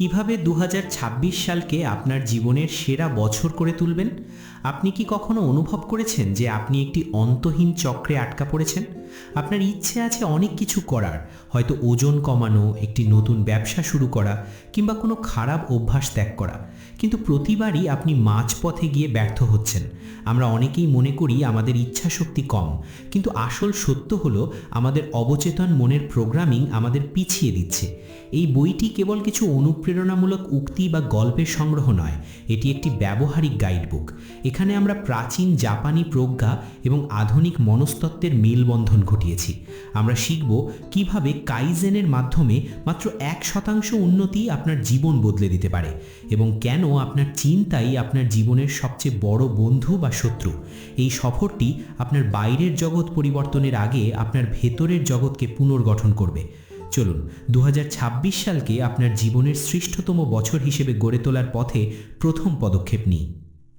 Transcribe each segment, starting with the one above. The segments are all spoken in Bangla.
কিভাবে ২০২৬ সালকে আপনার জীবনের সেরা বছর করে তুলবেন? আপনি কি কখনো অনুভব করেছেন যে আপনি একটি অন্তহীন চক্রে আটকা পড়েছেন? আপনার ইচ্ছে আছে অনেক কিছু করার, হয়তো ওজন কমানো, একটি নতুন ব্যবসা শুরু করা কিংবা কোনো খারাপ অভ্যাস ত্যাগ করা। কিন্তু প্রতিবারই আপনি মাঝপথে গিয়ে ব্যর্থ হচ্ছেন। আমরা অনেকেই মনে করি আমাদের ইচ্ছাশক্তি কম, কিন্তু আসল সত্য হলো আমাদের অবচেতন মনের প্রোগ্রামিং আমাদের পিছিয়ে দিচ্ছে। এই বইটি কেবল কিছু অনুপ্রেরণামূলক উক্তি বা গল্পের সংগ্রহ নয়, এটি একটি ব্যবহারিক গাইডবুক। এখানে আমরা প্রাচীন জাপানি প্রজ্ঞা এবং আধুনিক মনস্তত্ত্বের মেলবন্ধন ঘটিয়েছি। আমরা শিখব কিভাবে কাইজেনের মাধ্যমে মাত্র 1% উন্নতি আপনার জীবন বদলে দিতে পারে, এবং কেন আপনার চিন্তাই আপনার জীবনের সবচেয়ে বড় বন্ধু বা শত্রু। এই সফরটি আপনার বাইরের জগৎ পরিবর্তনের আগে আপনার ভেতরের জগৎকে পুনর্গঠন করবে। চলুন ২০২৬ সালকে আপনার জীবনের শ্রেষ্ঠতম বছর হিসেবে গড়ে তোলার পথে প্রথম পদক্ষেপ নিই।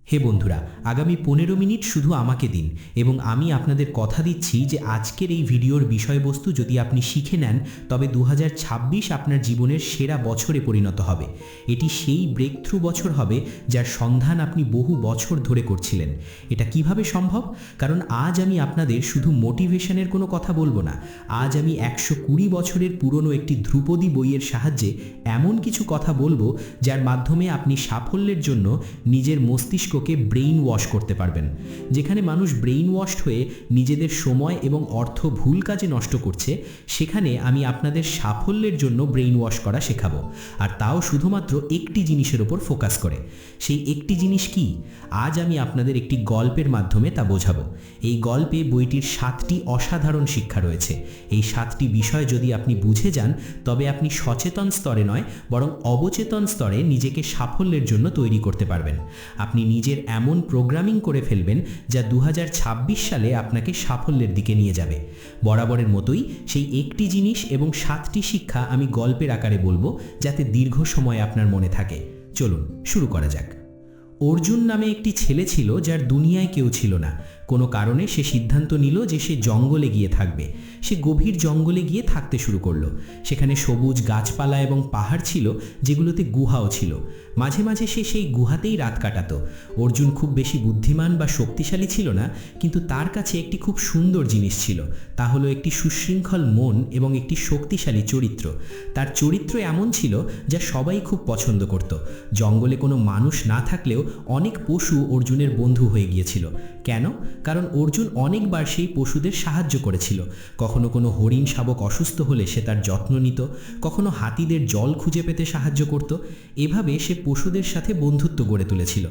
হে বন্ধুরা, আগামী 15 মিনিট শুধু আমাকে দিন এবং আমি আপনাদের কথা দিচ্ছি যে আজকের এই ভিডিওর বিষয়বস্তু যদি আপনি শিখে নেন, তবে ২০২৬ আপনার জীবনের সেরা বছরে পরিণত হবে। এটি সেই ব্রেক থ্রু বছর হবে যার সন্ধান আপনি বহু বছর ধরে করছিলেন। এটা কিভাবে সম্ভব? কারণ আজ আমি আপনাদের শুধু মোটিভেশনের কোনো কথা বলবো না। আজ আমি 120 বছরের পুরনো একটি ধ্রুপদী বইয়ের সাহায্যে এমন কিছু কথা বলবো যার মাধ্যমে আপনি সাফল্যের জন্য নিজের মস্তিষ্ককে ব্রেইন ওয়াশ করতে পারবেন। যেখানে মানুষ ব্রেইন ওয়াশড হয়ে নিজেদের সময় এবং অর্থ ভুল কাজে নষ্ট করছে, সেখানে আমি আপনাদের সাফল্যের জন্য ব্রেইন ওয়াশ করা শেখাবো, আর তাও শুধুমাত্র একটি জিনিসের উপর ফোকাস করে। সেই একটি জিনিস কি? আজ আমি আপনাদের একটি গল্পের মাধ্যমে তা বোঝাবো। এই গল্পে বইটির 7টি অসাধারণ শিক্ষা রয়েছে। এই 7টি বিষয় যদি আপনি বুঝে যান, তবে আপনি সচেতন স্তরে নয় বরং অবচেতন স্তরে নিজেকে সাফল্যের জন্য তৈরি করতে পারবেন। আপনি নিজের এমন প্রোগ্রামিং করে ফেলবেন যা ২০২৬ সালে আপনাকে সাফল্যের দিকে নিয়ে যাবে। বরাবরের মতোই সেই একটি জিনিস এবং 7টি শিক্ষা আমি গল্পের আকারে বলবো, যাতে দীর্ঘ সময় আপনার মনে থাকে। চলুন শুরু করা যাক। অর্জুন নামে একটি ছেলে ছিল যার দুনিয়ায় কেউ ছিল না। কোনো কারণে সে সিদ্ধান্ত নিল যে সে জঙ্গলে গিয়ে থাকবে। সে গভীর জঙ্গলে গিয়ে থাকতে শুরু করলো। সেখানে সবুজ গাছপালা এবং পাহাড় ছিল, যেগুলোতে গুহাও ছিল। মাঝে মাঝে সে সেই গুহাতেই রাত কাটাতো। অর্জুন খুব বেশি বুদ্ধিমান বা শক্তিশালী ছিল না, কিন্তু তার কাছে একটি খুব সুন্দর জিনিস ছিল। তা হলো একটি সুশৃঙ্খল মন এবং একটি শক্তিশালী চরিত্র। তার চরিত্র এমন ছিল যা সবাই খুব পছন্দ করত। জঙ্গলে কোনো মানুষ না থাকলেও অনেক পশু অর্জুনের বন্ধু হয়ে গিয়েছিল। কেন? কারণ অর্জুন অনেকবার সেই পশুদের সাহায্য করেছিল। কখনো কোনো হরিণ শাবক অসুস্থ হলে সে তার যত্ন নিত, কখনো হাতিদের জল খুঁজে পেতে সাহায্য করত। এভাবে সে পশুদের সাথে বন্ধুত্ব গড়ে তুলেছিল।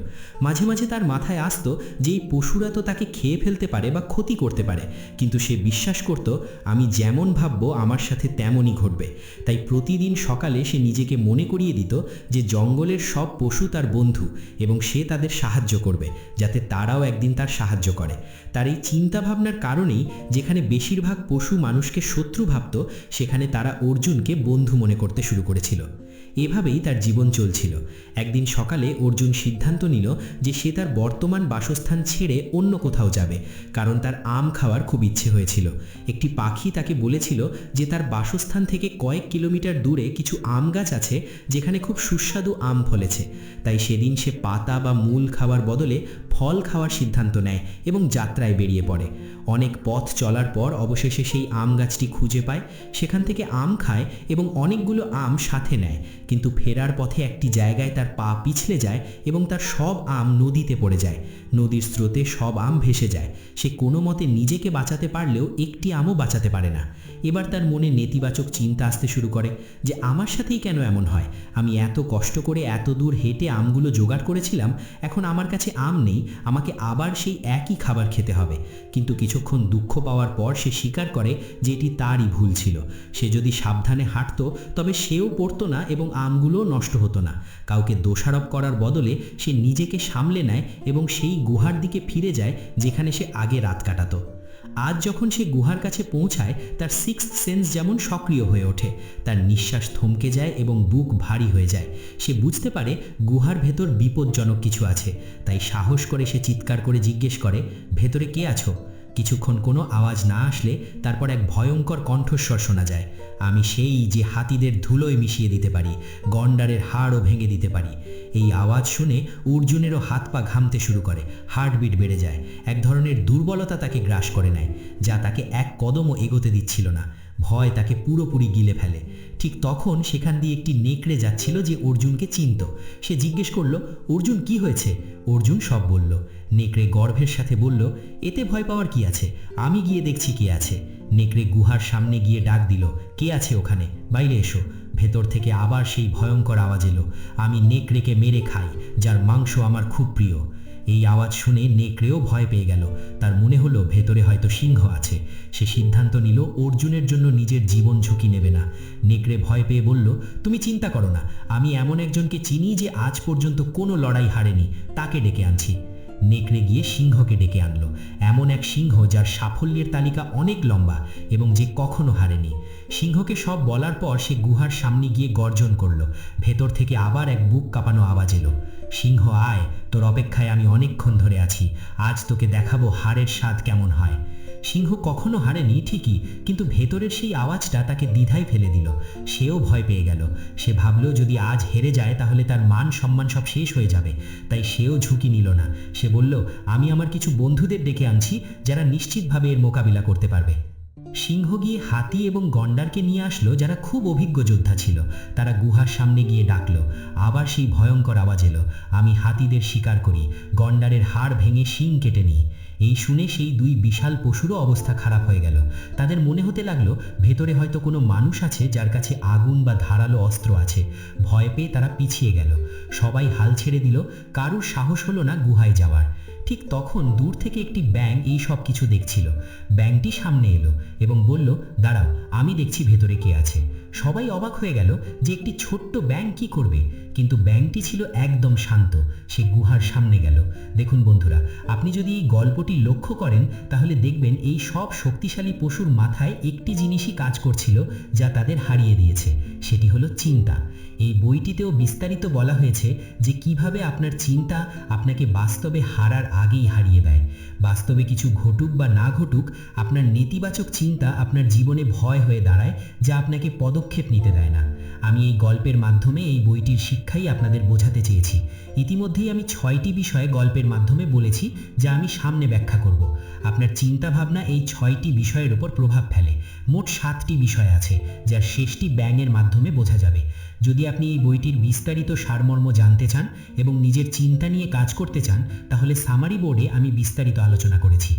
মাঝে মাঝে তার মাথায় আসতো যে এই পশুরা তো তাকে খেয়ে ফেলতে পারে বা ক্ষতি করতে পারে, কিন্তু সে বিশ্বাস করত আমি যেমন ভাববো আমার সাথে তেমনই ঘটবে। তাই প্রতিদিন সকালে সে নিজেকে মনে করিয়ে দিত যে জঙ্গলের সব পশু তার বন্ধু এবং সে তাদের সাহায্য করবে, যাতে তারাও একদিন তার সাহায্য করে। তার এই চিন্তাভাবনার কারণেই যেখানে বেশিরভাগ পশু মানুষকে শত্রু ভাবত, সেখানে তারা অর্জুনকে বন্ধু মনে করতে শুরু করেছিল। এভাবেই তার জীবন চলছিল। একদিন সকালে অর্জুন সিদ্ধান্ত নিল যে সে তার বর্তমান বাসস্থান ছেড়ে অন্য কোথাও যাবে, কারণ তার আম খাওয়ার খুব ইচ্ছে হয়েছিল। একটি পাখি তাকে বলেছিল যে তার বাসস্থান থেকে কয়েক কিলোমিটার দূরে কিছু আম গাছ আছে যেখানে খুব সুস্বাদু আম ফলেছে। তাই সেদিন সে পাতা বা মূল খাওয়ার বদলে ফল খাওয়ার সিদ্ধান্ত নেয় এবং যাত্রায় বেরিয়ে পড়ে। অনেক পথ চলার পর অবশেষে সেই আম গাছটি খুঁজে পায়। সেখান থেকে আম খায় এবং অনেকগুলো আম সাথে নেয়, কিন্তু ফেরার পথে একটি জায়গায় তার পা পিছলে যায় এবং তার সব আম নদীতে পড়ে যায়। নদীর স্রোতে সব আম ভেসে যায়। সে কোনো মতে নিজেকে বাঁচাতে পারলেও একটি আমও বাঁচাতে পারে না। এবার তার মনে নেতিবাচক চিন্তা আসতে শুরু করে যে আমার সাথেই কেন এমন হয়? আমি এত কষ্ট করে এত দূর হেঁটে আমগুলো জোগাড় করেছিলাম, এখন আমার কাছে আম নেই, আমাকে আবার সেই একই খাবার খেতে হবে। কিন্তু কিছুক্ষণ দুঃখ পাওয়ার পর সে স্বীকার করে যে এটি তারই ভুল ছিল। সে যদি সাবধানে হাঁটতো তবে সেও পড়তো না এবং আমগুলোও নষ্ট হতো না। কাউকে দোষারোপ করার বদলে সে নিজেকে সামলে নেয় এবং সেই গুহার দিকে ফিরে যায় যেখানে সে আগে রাত কাটাতো। আজ যখন সে গুহার কাছে পৌঁছায়, তার সিক্সথ সেন্স যেমন সক্রিয় হয়ে ওঠে। তার নিঃশ্বাস থমকে যায় এবং বুক ভারী হয়ে যায়। সে বুঝতে পারে গুহার ভেতর বিপজ্জনক কিছু আছে। তাই সাহস করে সে চিৎকার করে জিজ্ঞেস করে, ভেতরে কে আছো? কিছুক্ষণ কোনো আওয়াজ না আসলে তারপর এক ভয়ঙ্কর কণ্ঠস্বর শোনা যায়, আমি সেই যে হাতিদের ধুলোয় মিশিয়ে দিতে পারি, গন্ডারের হাড়ও ভেঙে দিতে পারি। এই আওয়াজ শুনে অর্জুনেরও হাত পা ঘামতে শুরু করে, হার্টবিট বেড়ে যায়, এক ধরনের দুর্বলতা তাকে গ্রাস করে নেয়, যা তাকে এক কদমও এগোতে দিচ্ছিল না। ভয় তাকে পুরোপুরি গিলে ফেলে। ঠিক তখন সেখান দিয়ে একটি নেকড়ে যাচ্ছিল যে অর্জুনকে চিনত। সে জিজ্ঞেস করল, অর্জুন কি হয়েছে? অর্জুন সব বলল। নেকড়ে গর্বের সাথে বলল, এতে ভয় পাওয়ার কি আছে, আমি গিয়ে দেখছি কে আছে। নেকড়ে গুহার সামনে গিয়ে ডাক দিল, কে আছে ওখানে, বাইরে এসো। ভেতর থেকে আবার সেই ভয়ঙ্কর আওয়াজ এলো, আমি নেকড়েকে মেরে খাই, যার মাংস আমার খুব প্রিয়। এই আওয়াজ শুনে নেকড়েও ভয় পেয়ে গেল। তার মনে হলো ভেতরে হয়তো সিংহ আছে। সে সিদ্ধান্ত নিল অর্জুনের জন্য নিজের জীবন ঝুঁকি নেবে না। নেকড়ে ভয় পেয়ে বলল, তুমি চিন্তা করো না, আমি এমন একজনকে চিনি যে আজ পর্যন্ত কোনো লড়াই হারেনি, তাকে ডেকে আনছি। নেকড়ে গিয়ে সিংহকে ডেকে আনলো, এমন এক সিংহ যার সাফল্যের তালিকা অনেক লম্বা এবং যে কখনো হারেনি। সিংহকে সব বলার পর সে গুহার সামনে গিয়ে গর্জন করলো। ভেতর থেকে আবার এক বুক কাঁপানো আওয়াজ এলো, সিংহ আয়, তোর অপেক্ষায় আমি অনেকক্ষণ ধরে আছি, আজ তোকে দেখাবো হারের স্বাদ কেমন হয়। সিংহ কখনো হারেনি ঠিকই, কিন্তু ভেতরের সেই আওয়াজটা তাকে দ্বিধায় ফেলে দিল। সেও ভয় পেয়ে গেল। সে ভাবল যদি আজ হেরে যায় তাহলে তার মান সম্মান সব শেষ হয়ে যাবে। তাই সেও ঝুঁকি নিল না। সে বলল, আমি আমার কিছু বন্ধুদের ডেকে আনছি যারা নিশ্চিতভাবে এর মোকাবিলা করতে পারবে। সিংহ গিয়ে হাতি এবং গন্ডারকে নিয়ে আসলো, যারা খুব অভিজ্ঞ যোদ্ধা ছিল। তারা গুহার সামনে গিয়ে ডাকলো। আবার সেই ভয়ঙ্কর আওয়াজ এলো, আমি হাতিদের শিকার করি, গন্ডারের হাড় ভেঙে শিং কেটে নিই। এই শুনে সেই দুই বিশাল পশুরও অবস্থা খারাপ হয়ে গেল। তাদের মনে হতে লাগলো ভেতরে হয়তো কোনো মানুষ আছে যার কাছে আগুন বা ধারালো অস্ত্র আছে। ভয় পেয়ে তারা পিছিয়ে গেল। সবাই হাল ছেড়ে দিল, কারুর সাহস হলো না গুহায় যাওয়ার। ঠিক তখন দূর থেকে একটি ব্যাঙ এই সব কিছু দেখছিল। ব্যাঙটি সামনে এলো এবং বলল, দাঁড়াও, আমি দেখছি ভেতরে কে আছে। সবাই অবাক হয়ে গেল যে একটি ছোট্ট ব্যাঙ কি করবে, কিন্তু ব্যাঙটি ছিল একদম শান্ত। সে গুহার সামনে গেল। দেখুন বন্ধুরা, আপনি যদি এই গল্পটি লক্ষ্য করেন তাহলে দেখবেন এই সব শক্তিশালী পশুর মাথায় একটি জিনিসই কাজ করছিল যা তাদের হারিয়ে দিয়েছে, সেটি হলো চিন্তা। এই বইটিতেও বিস্তারিত বলা হয়েছে যে কিভাবে আপনার চিন্তা আপনাকে বাস্তবে হারার আগেই হারিয়ে দেয়। বাস্তবে কিছু ঘটুক বা না ঘটুক, আপনার নেতিবাচক চিন্তা আপনার জীবনে ভয় হয়ে দাঁড়ায়, যা আপনাকে পদক্ষেপ নিতে দেয় না। আমি এই গল্পের মাধ্যমে এই বইটির শিক্ষাই আপনাদের বোঝাতে চেয়েছি। ইতিমধ্যেই আমি 6টি বিষয়ে গল্পের মাধ্যমে বলেছি, যা আমি সামনে ব্যাখ্যা করব। আপনার চিন্তা ভাবনা এই 6টি বিষয়ের উপর প্রভাব ফেলে। মোট 7টি বিষয় আছে, যার শেষটি ব্যাঙের মাধ্যমে বোঝা যাবে। যদি আপনি এই বইটির বিস্তারিত সারমর্ম জানতে চান এবং নিজের চিন্তা নিয়ে কাজ করতে চান, তাহলে সামারি বোর্ডে আমি বিস্তারিত আলোচনা করেছি।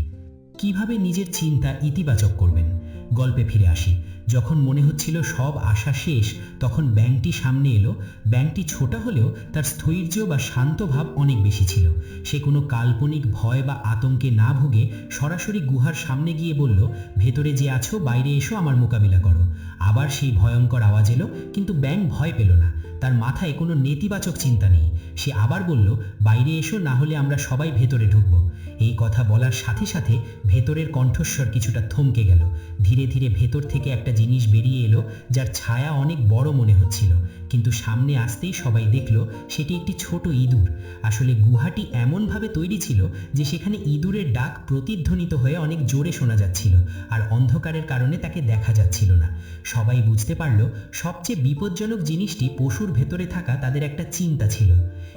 কিভাবে নিজের চিন্তা ইতিবাচক করবেন। গল্পে ফিরে আসি। যখন মনে হচ্ছিল সব আশা শেষ, তখন ব্যাঙটি সামনে এলো। ব্যাঙটি ছোট হলেও তার স্থৈর্য বা শান্ত ভাব অনেক বেশি ছিল। সে কোনো কাল্পনিক ভয় বা আতঙ্কে না ভুগে সরাসরি গুহার সামনে গিয়ে বলল, ভেতরে যে আছো বাইরে এসো, আমার মোকাবিলা করো। আবার সেই ভয়ঙ্কর আওয়াজ এলো, কিন্তু ব্যাঙ ভয় পেল না। তার মাথায় কোনো নেতিবাচক চিন্তা নেই। সে আবার বলল, বাইরে এসো, না হলে আমরা সবাই ভেতরে ঢুকবো। এই কথা বলার সাথে সাথে ভেতরের কণ্ঠস্বর কিছুটা থমকে গেল। ধীরে ধীরে ভেতর থেকে একটা জিনিস বেরিয়ে এলো, যার ছায়া অনেক বড় মনে হচ্ছিল, কিন্তু সামনে আসতেই সবাই দেখল সেটি একটি ছোট ইঁদুর। আসলে গুহাটি এমনভাবে তৈরি ছিল যে সেখানে ইঁদুরের ডাক প্রতিধ্বনিত হয়ে অনেক জোরে শোনা যাচ্ছিল, আর অন্ধকারের কারণে তাকে দেখা যাচ্ছিল না। সবাই বুঝতে পারল সবচেয়ে বিপজ্জনক জিনিসটি পশুর ভেতরে থাকা তাদের একটা চিন্তা ছিল।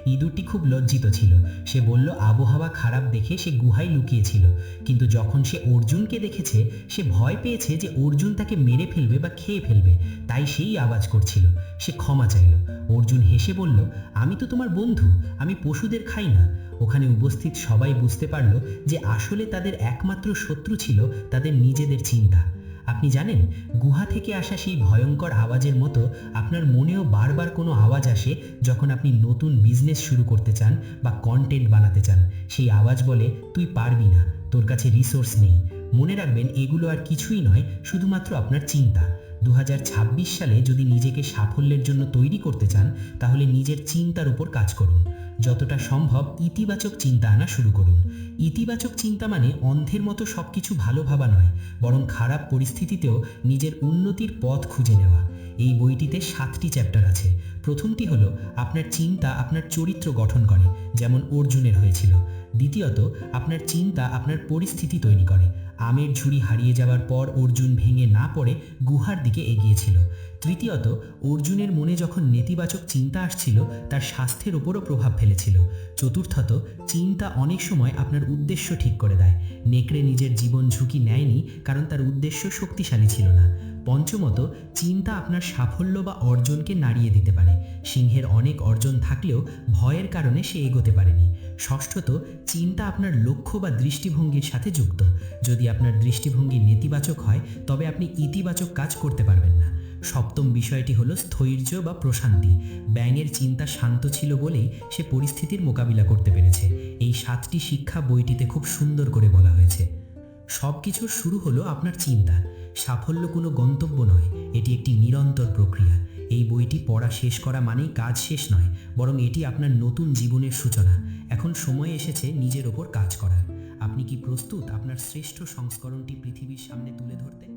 ইঁদুরটি খুব লজ্জিত ছিল। সে বলল, আবহাওয়া খারাপ দেখে সে গুহায় লুকিয়েছিল, কিন্তু যখন সে অর্জুনকে দেখেছে সে ভয় পেয়েছে যে অর্জুন তাকে মেরে ফেলবে বা খেয়ে ফেলবে, তাই সেই আওয়াজ করছিল। সে ক্ষমা চাইল। অর্জুন হেসে বলল, আমি তো তোমার বন্ধু, আমি পশুদের খাই না। ওখানে উপস্থিত সবাই বুঝতে পারল যে আসলে তাদের একমাত্র শত্রু ছিল তাদের নিজেদের চিন্তা। আপনি জানেন, গুহা থেকে আসা সেই ভয়ঙ্কর আওয়াজের মতো আপনার মনেও বারবার কোনো আওয়াজ আসে যখন আপনি নতুন বিজনেস শুরু করতে চান বা কন্টেন্ট বানাতে চান। সেই আওয়াজ বলে, তুই পারবি না, তোর কাছে রিসোর্স নেই। মনে রাখবেন, এগুলো আর কিছুই নয়, শুধুমাত্র আপনার চিন্তা। 2026 সালে যদি নিজেকে সাফল্যের জন্য তৈরি করতে চান, তাহলে নিজের চিন্তার উপর কাজ করুন। যতটা সম্ভব ইতিবাচক চিন্তা আনা শুরু করুন। ইতিবাচক চিন্তা মানে অন্ধের মতো সবকিছু ভালো ভাবা নয়, বরং খারাপ পরিস্থিতিতেও নিজের উন্নতির পথ খুঁজে নেওয়া। এই বইটিতে 7টি চ্যাপ্টার আছে। প্রথমটি হলো আপনার চিন্তা আপনার চরিত্র গঠন করে, যেমন অর্জুনের হয়েছিল। দ্বিতীয়ত, আপনার চিন্তা আপনার পরিস্থিতি তৈরি করে, আমের ঝুড়ি হারিয়ে যাওয়ার পর অর্জুন ভেঙে না পড়ে গুহার দিকে এগিয়েছিল। তৃতীয়ত, অর্জুনের মনে যখন নেতিবাচক চিন্তা আসছিল তার স্বাস্থ্যের ওপরও প্রভাব ফেলেছিল। চতুর্থত, চিন্তা অনেক সময় আপনার উদ্দেশ্য ঠিক করে দেয়। নেকড়ে নিজের জীবন ঝুঁকি নেয়নি কারণ তার উদ্দেশ্য শক্তিশালী ছিল না। পঞ্চমত, চিন্তা আপনার সাফল্য বা অর্জনকে নাড়িয়ে দিতে পারে। সিংহের অনেক অর্জন থাকলেও ভয়ের কারণে সে এগোতে পারেনি। ষষ্ঠত, চিন্তা আপনার লক্ষ্য বা দৃষ্টিভঙ্গির সাথে যুক্ত। যদি আপনার দৃষ্টিভঙ্গি নেতিবাচক হয় তবে আপনি ইতিবাচক কাজ করতে পারবেন না। সপ্তম বিষয়টি হলো স্থৈর্য বা প্রশান্তি। ব্যাঙের চিন্তা শান্ত ছিল বলেই সে পরিস্থিতির মোকাবিলা করতে পেরেছে। এই 7টি শিক্ষা বইটিতে খুব সুন্দর করে বলা হয়েছে। সব কিছুর শুরু হলো আপনার চিন্তা। সাফল্য কোনো গন্তব্য নয়, এটি একটি নিরন্তর প্রক্রিয়া। এই বইটি পড়া শেষ করা মানেই কাজ শেষ নয়, বরং এটি আপনার নতুন জীবনের সূচনা। এখন সময় এসেছে নিজের ওপর কাজ করার। আপনি কি প্রস্তুত আপনার শ্রেষ্ঠ সংস্করণটি পৃথিবীর সামনে তুলে ধরতে?